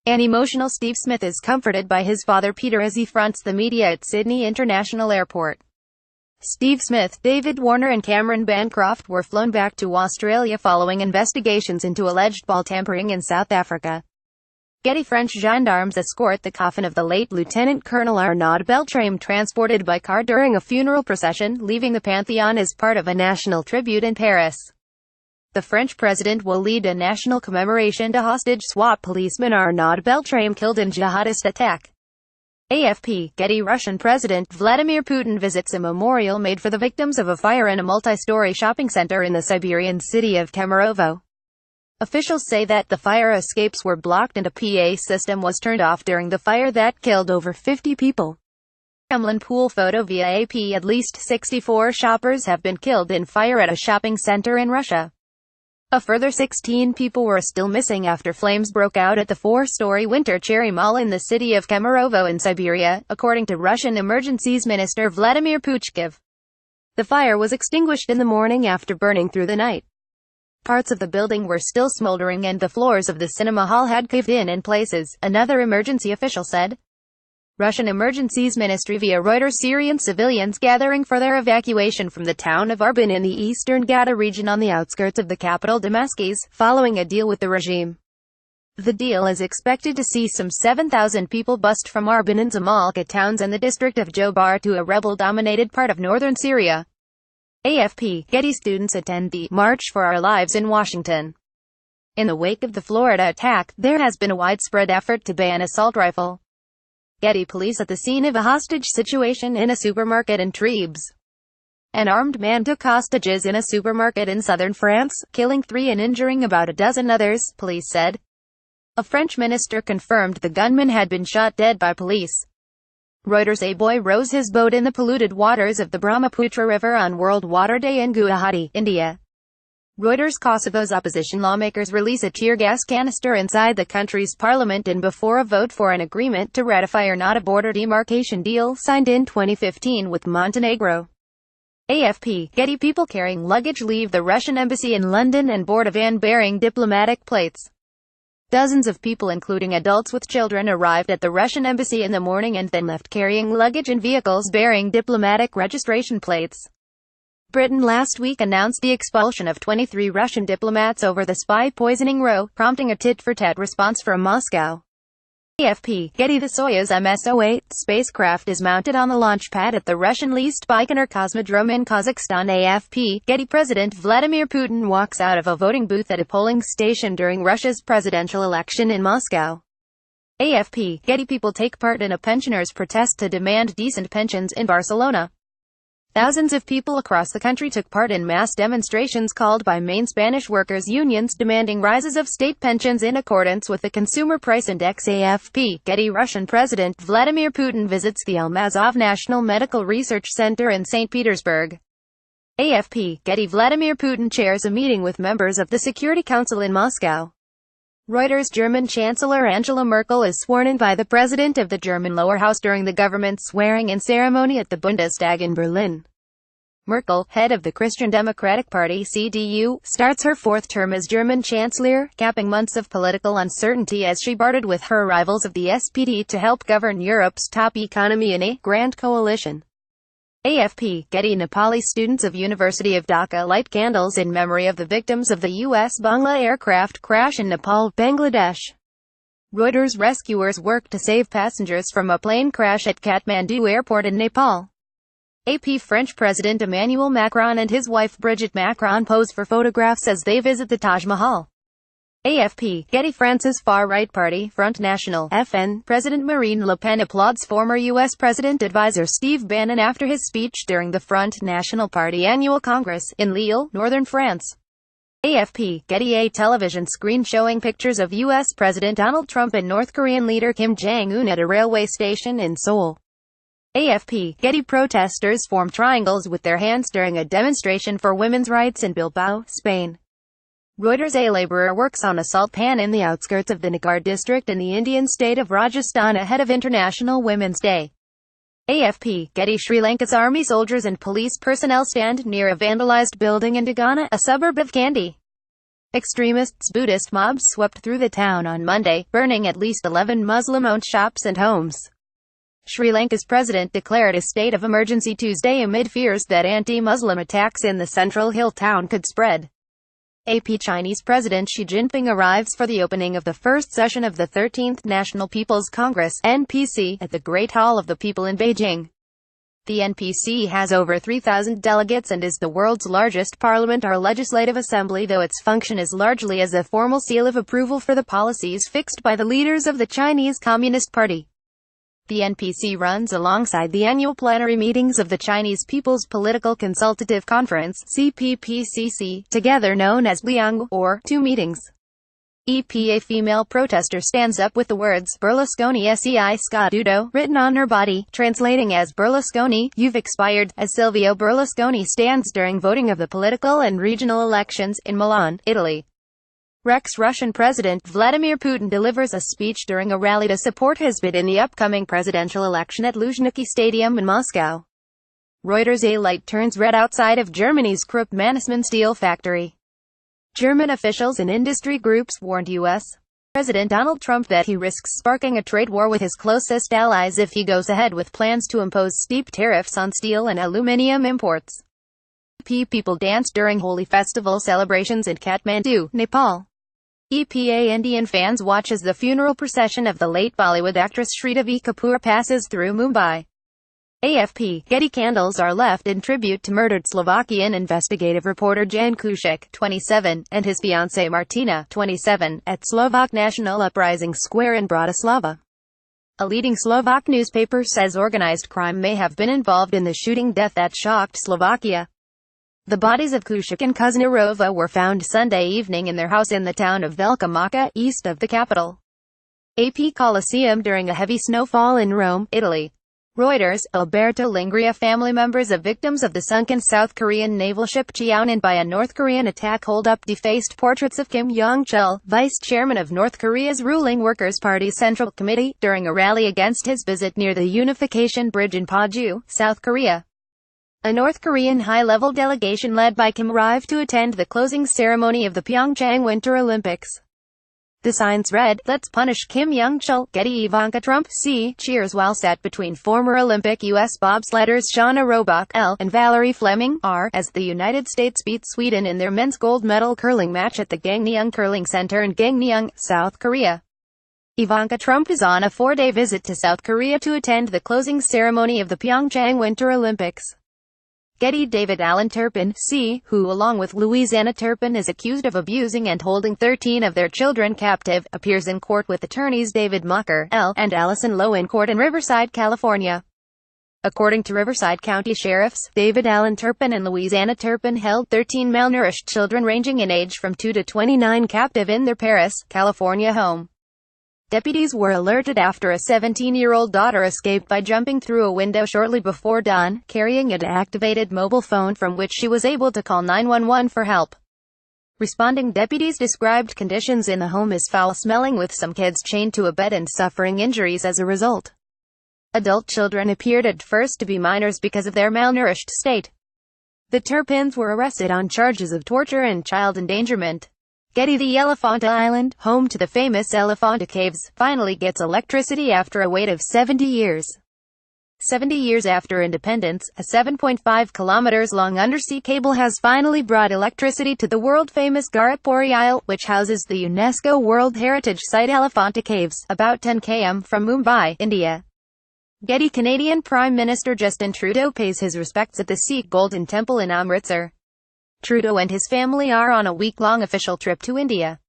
An emotional Steve Smith is comforted by his father Peter as he fronts the media at Sydney International Airport. Steve Smith, David Warner and Cameron Bancroft were flown back to Australia following investigations into alleged ball tampering in South Africa. Getty French gendarmes escort the coffin of the late Lieutenant Colonel Arnaud Beltrame transported by car during a funeral procession, leaving the Pantheon as part of a national tribute in Paris. The French president will lead a national commemoration to hostage-swap policeman Arnaud Beltrame killed in jihadist attack. AFP, Getty Russian President Vladimir Putin visits a memorial made for the victims of a fire in a multi-story shopping center in the Siberian city of Kemerovo. Officials say that the fire escapes were blocked and a PA system was turned off during the fire that killed over 50 people. Kremlin pool photo via AP. At least 64 shoppers have been killed in fire at a shopping center in Russia. A further 16 people were still missing after flames broke out at the 4-story Winter Cherry Mall in the city of Kemerovo in Siberia, according to Russian Emergencies Minister Vladimir Puchkiv. The fire was extinguished in the morning after burning through the night. Parts of the building were still smoldering and the floors of the cinema hall had caved in places, another emergency official said. Russian Emergencies Ministry via Reuters. Syrian civilians gathering for their evacuation from the town of Arban in the eastern Ghouta region on the outskirts of the capital Damascus, following a deal with the regime. The deal is expected to see some 7,000 people bust from Arban and Zamalka towns and the district of Jobar to a rebel-dominated part of northern Syria. AFP, Getty students attend the March for Our Lives in Washington. In the wake of the Florida attack, there has been a widespread effort to ban assault rifle. Getty police at the scene of a hostage situation in a supermarket in Trebes. An armed man took hostages in a supermarket in southern France, killing 3 and injuring about a dozen others, police said. A French minister confirmed the gunman had been shot dead by police. Reuters. A boy rows his boat in the polluted waters of the Brahmaputra River on World Water Day in Guwahati, India. Reuters. Kosovo's opposition lawmakers release a tear gas canister inside the country's parliament in before a vote for an agreement to ratify or not a border demarcation deal signed in 2015 with Montenegro. AFP, Getty people carrying luggage leave the Russian embassy in London and board a van bearing diplomatic plates. Dozens of people including adults with children arrived at the Russian embassy in the morning and then left carrying luggage in vehicles bearing diplomatic registration plates. Britain last week announced the expulsion of 23 Russian diplomats over the spy poisoning row, prompting a tit-for-tat response from Moscow. AFP, Getty. The Soyuz MS-08 spacecraft is mounted on the launch pad at the Russian-leased Baikonur Cosmodrome in Kazakhstan. AFP, Getty. President Vladimir Putin walks out of a voting booth at a polling station during Russia's presidential election in Moscow. AFP, Getty. People take part in a pensioners' protest to demand decent pensions in Barcelona. Thousands of people across the country took part in mass demonstrations called by main Spanish workers' unions demanding rises of state pensions in accordance with the Consumer Price Index. AFP, Getty. Russian President Vladimir Putin visits the Almazov National Medical Research Center in St. Petersburg. AFP, Getty. Vladimir Putin chairs a meeting with members of the Security Council in Moscow. Reuters. German Chancellor Angela Merkel is sworn in by the president of the German lower house during the government's swearing-in ceremony at the Bundestag in Berlin. Merkel, head of the Christian Democratic Party (CDU), starts her 4th term as German Chancellor, capping months of political uncertainty as she bartered with her rivals of the SPD to help govern Europe's top economy in a grand coalition. AFP, Getty. Nepali students of University of Dhaka light candles in memory of the victims of the U.S. Bangla aircraft crash in Nepal, Bangladesh. Reuters. Rescuers work to save passengers from a plane crash at Kathmandu Airport in Nepal. AP. French President Emmanuel Macron and his wife Brigitte Macron pose for photographs as they visit the Taj Mahal. AFP, Getty. France's far-right party, Front National (FN), President Marine Le Pen applauds former U.S. President advisor Steve Bannon after his speech during the Front National Party annual Congress, in Lille, northern France. AFP, Getty. A television screen showing pictures of U.S. President Donald Trump and North Korean leader Kim Jong-un at a railway station in Seoul. AFP, Getty. Protesters form triangles with their hands during a demonstration for women's rights in Bilbao, Spain. Reuters. A laborer works on a salt pan in the outskirts of the Nagar district in the Indian state of Rajasthan ahead of International Women's Day. AFP, Getty. Sri Lanka's army soldiers and police personnel stand near a vandalized building in Dagana, a suburb of Kandy. Extremists Buddhist mobs swept through the town on Monday, burning at least 11 Muslim-owned shops and homes. Sri Lanka's president declared a state of emergency Tuesday amid fears that anti-Muslim attacks in the central hill town could spread. AP Chinese President Xi Jinping arrives for the opening of the first session of the 13th National People's Congress (NPC) at the Great Hall of the People in Beijing. The NPC has over 3,000 delegates and is the world's largest parliament or legislative assembly, though its function is largely as a formal seal of approval for the policies fixed by the leaders of the Chinese Communist Party. The NPC runs alongside the annual plenary meetings of the Chinese People's Political Consultative Conference (CPPCC), together known as Liang, or two meetings. A female protester stands up with the words "Berlusconi sei scaduto" written on her body, translating as "Berlusconi, you've expired," as Silvio Berlusconi stands during voting of the political and regional elections in Milan, Italy. Russian President Vladimir Putin delivers a speech during a rally to support his bid in the upcoming presidential election at Luzhniki Stadium in Moscow. Reuters: A light turns red outside of Germany's Krupp-Mannesmann steel factory. German officials and industry groups warned U.S. President Donald Trump that he risks sparking a trade war with his closest allies if he goes ahead with plans to impose steep tariffs on steel and aluminum imports. People danced during Holi festival celebrations in Kathmandu, Nepal. Indian fans watch as the funeral procession of the late Bollywood actress Sridevi Kapoor passes through Mumbai. AFP, Getty candles are left in tribute to murdered Slovakian investigative reporter Jan Kuciak, 27, and his fiancée Martina, 27, at Slovak National Uprising Square in Bratislava. A leading Slovak newspaper says organized crime may have been involved in the shooting death that shocked Slovakia. The bodies of Kuciak and Kuznarova were found Sunday evening in their house in the town of Velika Moka, east of the capital. AP Colosseum during a heavy snowfall in Rome, Italy. Reuters: Alberto Lingria family members of victims of the sunken South Korean naval ship Cheonan by a North Korean attack hold up defaced portraits of Kim Jong-chul, vice chairman of North Korea's ruling Workers' Party Central Committee, during a rally against his visit near the Unification Bridge in Paju, South Korea. A North Korean high-level delegation led by Kim arrived to attend the closing ceremony of the Pyeongchang Winter Olympics. The signs read, "Let's punish Kim Jong-chul." Getty: Ivanka Trump, C, cheers while sat between former Olympic U.S. bobsledders Shauna Roebuck, L, and Valerie Fleming, R, as the United States beat Sweden in their men's gold medal curling match at the Gangneung Curling Center in Gangneung, South Korea. Ivanka Trump is on a 4-day visit to South Korea to attend the closing ceremony of the Pyeongchang Winter Olympics. Getty: David Allen Turpin, C, who along with Louisiana Turpin is accused of abusing and holding 13 of their children captive, appears in court with attorneys David Mocker, L, and Allison Lowe in court in Riverside, California. According to Riverside County sheriffs, David Allen Turpin and Louisiana Turpin held 13 malnourished children ranging in age from 2 to 29 captive in their Paris, California home. Deputies were alerted after a 17-year-old daughter escaped by jumping through a window shortly before dawn, carrying an activated mobile phone from which she was able to call 911 for help. Responding deputies described conditions in the home as foul-smelling, with some kids chained to a bed and suffering injuries as a result. Adult children appeared at first to be minors because of their malnourished state. The Turpins were arrested on charges of torture and child endangerment. Getty: The Elephanta Island, home to the famous Elephanta Caves, finally gets electricity after a wait of 70 years. 70 years after independence, a 7.5 kilometers long undersea cable has finally brought electricity to the world-famous Garipuri Isle, which houses the UNESCO World Heritage Site Elephanta Caves, about 10 km from Mumbai, India. Getty: Canadian Prime Minister Justin Trudeau pays his respects at the Sikh Golden Temple in Amritsar. Trudeau and his family are on a week-long official trip to India.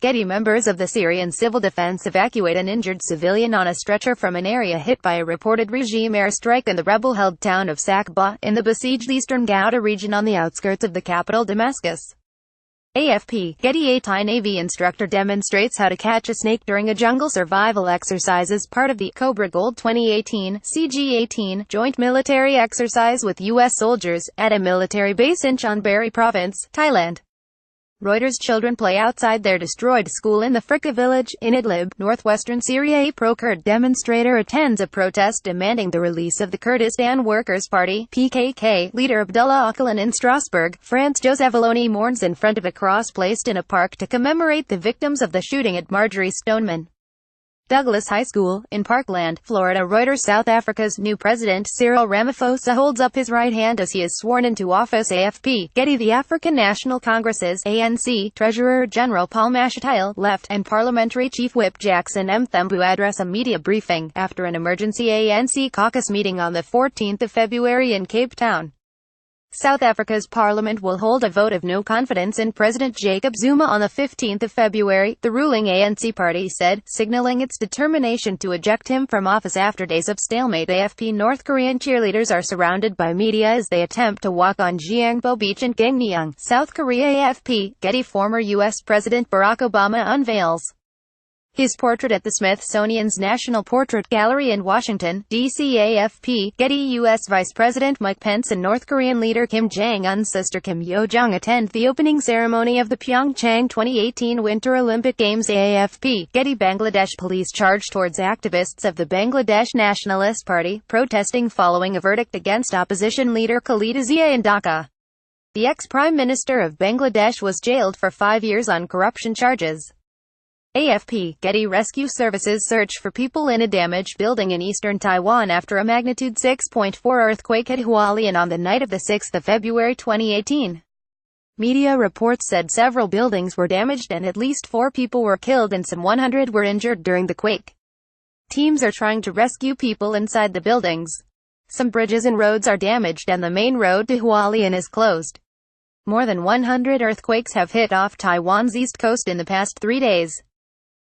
Getty: Members of the Syrian Civil Defense evacuate an injured civilian on a stretcher from an area hit by a reported regime airstrike in the rebel-held town of Sakba, in the besieged eastern Ghouta region on the outskirts of the capital Damascus. AFP: Getty: A Thai Navy instructor demonstrates how to catch a snake during a jungle survival exercise as part of the Cobra Gold 2018 CG-18 joint military exercise with U.S. soldiers, at a military base in Chonburi Province, Thailand. Reuters. Children play outside their destroyed school in the Frika village, in Idlib, northwestern Syria. A pro-Kurd demonstrator attends a protest demanding the release of the Kurdistan Workers' Party (PKK) leader Abdullah Öcalan in Strasbourg, France. Joseph Aloni mourns in front of a cross placed in a park to commemorate the victims of the shooting at Marjorie Stoneman Douglas High School, in Parkland, Florida. Reuters. South Africa's new president, Cyril Ramaphosa, holds up his right hand as he is sworn into office. AFP. Getty. The African National Congress's ANC Treasurer General Paul Mashatile left, and Parliamentary Chief Whip Jackson Mthembu address a media briefing after an emergency ANC caucus meeting on the 14th of February in Cape Town. South Africa's parliament will hold a vote of no confidence in President Jacob Zuma on the 15th of February, the ruling ANC party said, signaling its determination to eject him from office after days of stalemate. AFP. North Korean cheerleaders are surrounded by media as they attempt to walk on Gyeongbo Beach in Gangneung, South Korea. AFP. Getty. Former U.S. President Barack Obama unveils his portrait at the Smithsonian's National Portrait Gallery in Washington, D.C. AFP. Getty. U.S. Vice President Mike Pence and North Korean leader Kim Jong-un's sister Kim Yo-jong attend the opening ceremony of the Pyeongchang 2018 Winter Olympic Games. AFP. Getty. Bangladesh police charge towards activists of the Bangladesh Nationalist Party, protesting following a verdict against opposition leader Khaleda Zia in Dhaka. The ex-Prime Minister of Bangladesh was jailed for 5 years on corruption charges. AFP. Getty. Rescue services search for people in a damaged building in eastern Taiwan after a magnitude 6.4 earthquake hit Hualien on the night of the 6th of February 2018. Media reports said several buildings were damaged and at least 4 people were killed and some 100 were injured during the quake. Teams are trying to rescue people inside the buildings. Some bridges and roads are damaged and the main road to Hualien is closed. More than 100 earthquakes have hit off Taiwan's east coast in the past 3 days.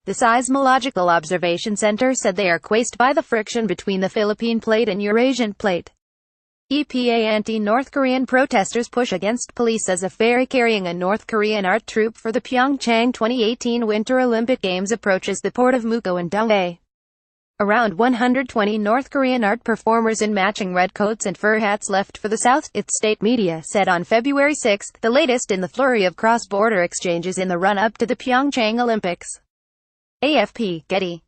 The Seismological Observation Center said they are caused by the friction between the Philippine Plate and Eurasian Plate. EPA. Anti-North Korean protesters push against police as a ferry carrying a North Korean art troupe for the Pyeongchang 2018 Winter Olympic Games approaches the port of Muko in Donghae. Around 120 North Korean art performers in matching red coats and fur hats left for the south, its state media said on February 6, the latest in the flurry of cross-border exchanges in the run-up to the Pyeongchang Olympics. AFP. Getty.